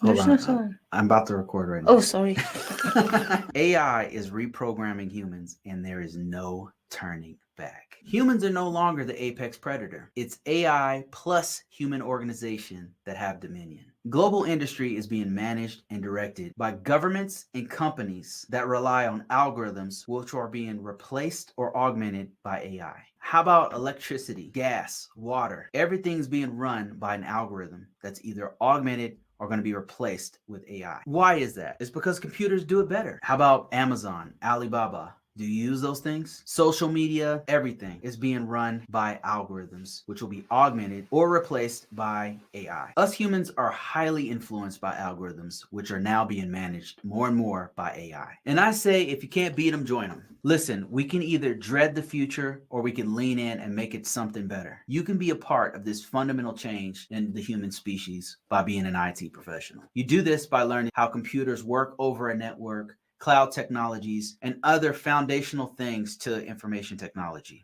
Hold There's no on. sound. I'm about to record right Oh, now. sorry. AI is reprogramming humans, and there is no turning back. Humans are no longer the apex predator. It's AI plus human organization that have dominion. Global industry is being managed and directed by governments and companies that rely on algorithms which are being replaced or augmented by AI. How about electricity, gas, water? Everything's being run by an algorithm that's either augmented are going to be replaced with AI. Why is that? It's because computers do it better. How about Amazon, Alibaba? Do you use those things? Social media, everything is being run by algorithms, which will be augmented or replaced by AI. Us humans are highly influenced by algorithms, which are now being managed more and more by AI. And I say, if you can't beat them, join them. Listen, we can either dread the future or we can lean in and make it something better. You can be a part of this fundamental change in the human species by being an IT professional. You do this by learning how computers work over a network, cloud technologies, and other foundational things to information technology.